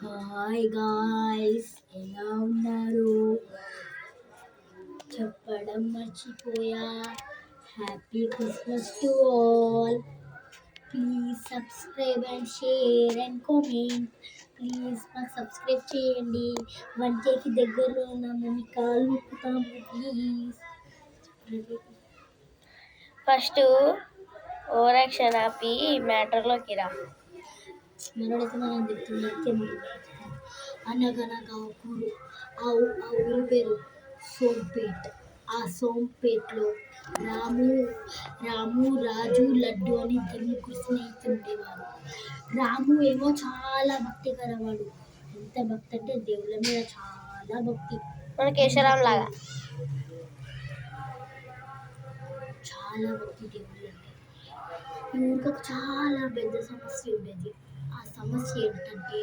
Hi guys, ఎలా ఉన్నారు? చెప్పడం మర్చిపోయా. Happy Christmas to all. Please subscribe and share and comment. Please మాకు సబ్స్క్రైబ్ చేయండి. 1Kకి దగ్గరలో ఉన్నాము, మీ కాల్ మొక్కుతాము. ప్లీజ్ ఫస్ట్ ఓవరాక్షన్ ఆపి మ్యాటర్లోకి రా. మనోడైతే మనం చెప్తుంది అనగనగా ఊరు, ఆ ఊరు పేరు సోంపేట్. ఆ సోంపేట్లో రాము రాజు లడ్డు అని ఇద్దరు ముగ్గురు స్నేహితులు ఉండేవారు. రాము ఏమో చాలా భక్తి గలవాడు. ఎంత భక్తి అంటే దేవుళ్ళ మీద చాలా భక్తి. మన కేశవరాం లాగా చాలా భక్తి దేవుళ్ళు అంటే. ఈ ఊరికి ఒక చాలా పెద్ద సమస్య ఉండేది. ఆ సమస్య ఏంటంటే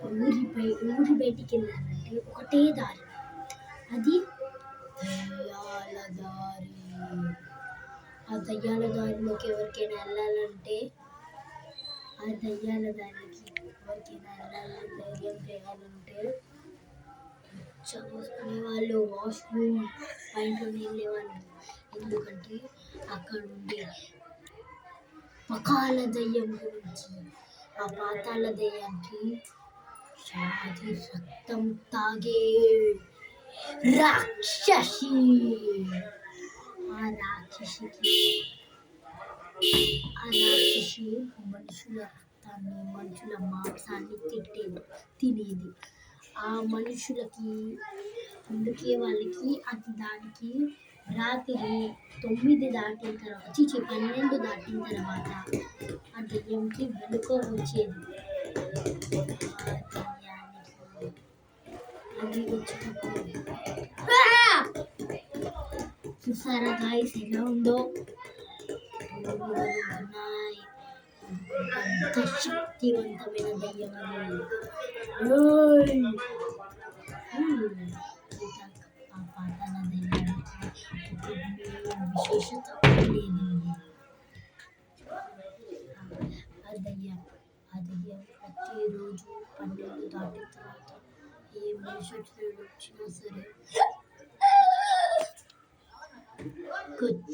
ఊరి బయటికి వెళ్ళాలంటే ఒకటే దారి, అది దయ్యాల దారి. ఆ దయ్యాల దారిలోకి ఎవరికైనా వెళ్ళాలంటే ధైర్యం చేయాలంటే చదువుకునే వాళ్ళు వాష్రూమ్ బయటలోనే వెళ్ళేవాళ్ళు. ఎందుకంటే అక్కడ ఉండే పకాల దయ్యం గురించి, ఆ పాతాళ దయ్యానికి అది రక్తం తాగే రాక్షసి. ఆ రాక్షసి మనుషుల రక్తాన్ని, మనుషుల మాంసాన్ని తినేది. ఆ మనుషులకి అందుకే వాళ్ళకి దానికి రాత్రి 9 దాటిన తర్వాత 12 దాటిన తర్వాత ఆ దెయ్యంకి వెనుక వచ్చేది. అది వచ్చినప్పుడు చూసారా గాయస్ ఎలా ఉందో? అంత శక్తివంతమైన దయ్యం అది. ఆ పాతాళ దయ్యానికి విశేషత ఉండేది. ఆ దయ్యం ప్రతిరోజు 12 దాటిన తర్వాత ఏ మనిషి వచ్చినా సరే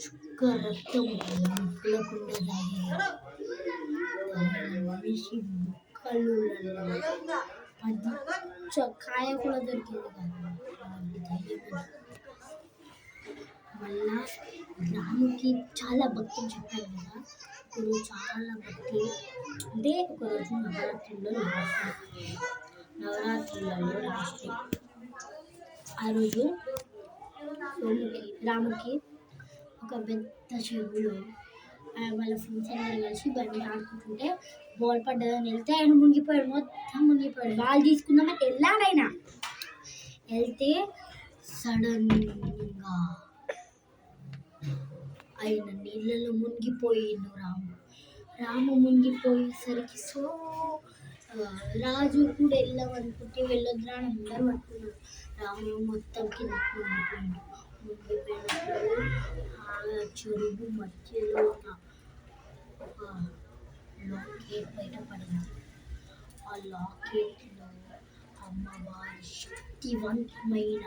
చుక్క రక్తం ముక్కలకుండా తాగేది. మనిషి ముక్కలు 10 కాయ కూడా దొరికేది కాదు. మళ్ళా రాముకి చాలా భక్తి చెప్పాను కదా. ఇప్పుడు చాలా భక్తి అంటే ఒకరోజు నవరాత్రులలో రాత్రి ఆ రోజు రాముకి ఒక పెద్ద చెరువులో వాళ్ళ ఫ్రెండ్స్ అందరూ కలిసి బండి ఆడుకుంటుంటే బాల్ పడ్డదని వెళ్తే ఆయన మునిగిపోయాడు, మొత్తం మునిగిపోయాడు. బాల్ తీసుకుందామని వెళ్ళాడైనా, వెళ్తే సడన్గా ఆయన నీళ్ళలో మునిగిపోయిండు. రాము మునిగిపోయేసరికి రాజు కూడా వెళ్ళమనుకుంటే వెళ్ళొద్దు అని అందరూ పట్టుకున్నారు. రాము మొత్తం కింద మునిగిపోయినప్పుడు ఆ చెరువు మధ్యలో లాకెట్ బయటపడింది. ఆ లాకెట్లో అమ్మవారి శక్తివంతమైన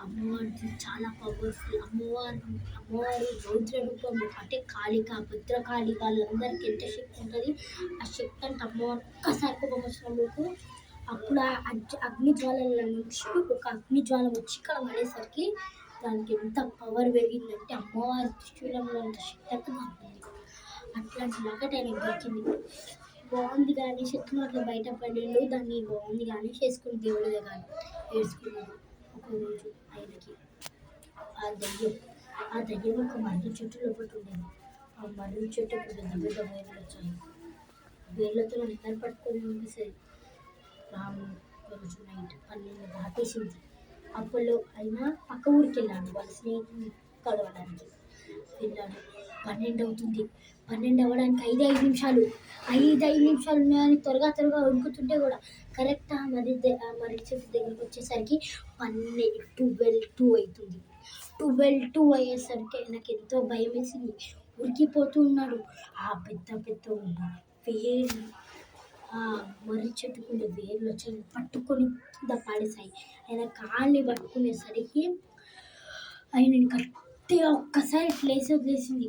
అమ్మవారిది చాలా పవర్ఫుల్. అమ్మవారు రౌద్ర రూపంలో అంటే కాళిక, భద్రకాళి వాళ్ళందరికీ ఎంత శక్తి ఉంటుంది. ఆ శక్తి అంటే అమ్మవారు ఒక్కసారి కోపం వచ్చినందుకు అప్పుడు ఆ అగ్నిజ్వాలల నుంచి ఒక అగ్నిజ్వాలం వచ్చి ఇక్కడ పడేసరికి దానికి ఎంత పవర్ పెరిగిందంటే అమ్మవారి త్రిశూలంలో అంత శక్తి అంటే ఉంటుంది. అట్లాంటి లాకెట్ ఆయనకి దొరికింది. బాగుంది కానీ శక్తులు అట్లా బయటపడేళ్ళు. దాన్ని బాగుంది కానీ చేసుకుని దేవుడి దగ్గర వేసుకున్నాడు. ఒకరోజు ఆయనకి ఆ దయ్యం ఒక మర్రి చెట్టు లోపల ఉండేది. ఆ మర్రి చెట్టుకు పెద్ద పెద్ద వేర్లు వచ్చాయి. వేర్లతో అందరు పట్టుకొని ఉండేసరి రాము రోజు నైట్ 12 దాటేసింది. అప్పుడు ఆయన పక్క ఊరికి వెళ్ళాడు, వాళ్ళ స్నేహితుని కలవడానికి వెళ్ళాడు. 12 అవుతుంది. 12 అవ్వడానికి 5 నిమిషాలు ఉన్నాయని త్వరగా ఉరుకుతుంటే కూడా కరెక్ట్ ఆ మర్రి చెట్టు దగ్గరికి వచ్చేసరికి 12 అవుతుంది. 12 అయ్యేసరికి నాకు ఎంతో భయం వేసింది. ఉరికిపోతూ ఉన్నాడు. ఆ పెద్ద వేలు ఆ మర్రి చెట్టుకుండే వేర్లు వచ్చి పట్టుకొని కింద పడేసాయి. ఆయన కాళ్ళని పట్టుకునేసరికి ఆయనని గట్టిగా ఒక్కసారి ప్లేస్ వదిలేసింది.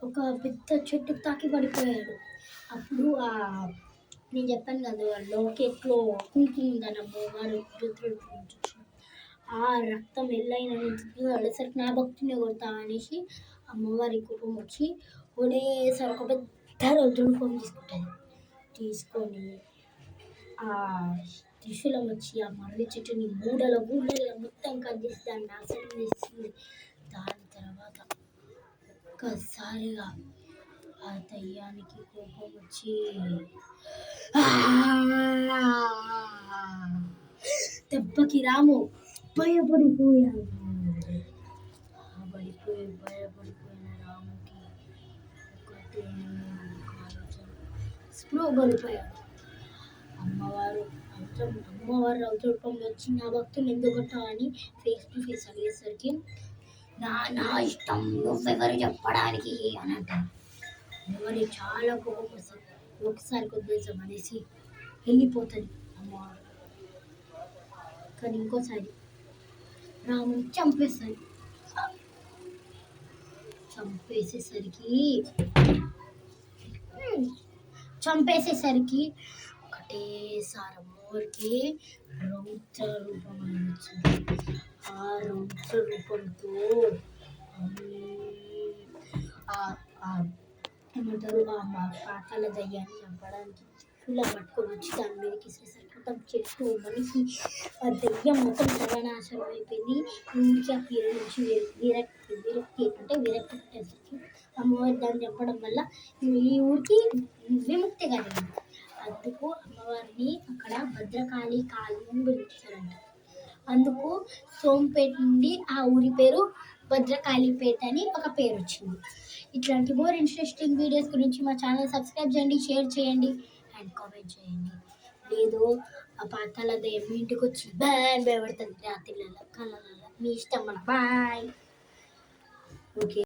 ఒక పెద్ద చెట్టుకు తాకి పడిపోయాడు. అప్పుడు నేను చెప్పాను కదా లోకెట్లో కుంకుమ ఉందని అమ్మవారు జ్యోతిర్లింగం ఆ రక్తం ఎల్లైన వెళ్ళేసరికి నా భక్తిని కొడతా అనేసి అమ్మవారి కోపం వచ్చి ఒడేసారి ఒక పెద్ద రౌద్రం తీసుకొని ఆ త్రిశూలం వచ్చి ఆ మర్రి చెట్టుని మూడల మొత్తం కట్ చేసి దాన్ని నాశనం చేసింది. దాని తర్వాత ఒక్కసారిగా ఆ దయ్యానికి కోపం వచ్చి దెబ్బకి రాము భయపడిపోయాడు. భయపడిపోయిన రాముకి ఒకటే స్ప్రో పడిపోయాడు. అమ్మవారు రౌద్రూపం వచ్చి నా భక్తులు ఎందుకు అని ఫేస్ టు ఫేస్ అడిగేసరికి నా ఇష్టం నువ్వెవరు చెప్పడానికి అని అంటారు. అమ్మవారి చాలా కోపం వస్తుంది. ఒకసారి కొద్దిసేపు అనేసి వెళ్ళిపోతుంది అమ్మవారు. కానీ ఇంకోసారి రాముని చంపేసేసరికి ఒకటేసారి అమ్మవారికి రౌద్ర రూపం వచ్చింది. ఆ రౌద్ర రూపంతో ఏమంటారు ఆ పాతాల దయ్యాన్ని చంపడానికి ఇలా పట్టుకొని వచ్చి దాని మీదకి ఇసేసరికి మొత్తం చెట్టు మనిషి ఆ దయ్యం మొత్తం సర్వనాశనం అయిపోయింది. ఇంటికి ఆ పేరు నుంచి విరక్తి పెట్టేసరికి అమ్మవారి దాన్ని చంపడం వల్ల ఈ ఊరికి విముక్తి కలిగింది. అందుకు అమ్మవారిని అక్కడ భద్రకాళి కాళి అని పిలుస్తారంట. అందుకు సోంపేట నుండి ఆ ఊరి పేరు భద్రకాళిపేట అని ఒక పేరు వచ్చింది. ఇట్లాంటి మోర్ ఇంట్రెస్టింగ్ వీడియోస్ గురించి మా ఛానల్ సబ్స్క్రైబ్ చేయండి, షేర్ చేయండి అండ్ కామెంట్ చేయండి. లేదు ఆ పాతాల దయ్యం మీ ఇంటికి వచ్చి భయపడుతుంది రాత్రిలలో కళ్ళ. మీ ఇష్టం. బాయ్. ఓకే.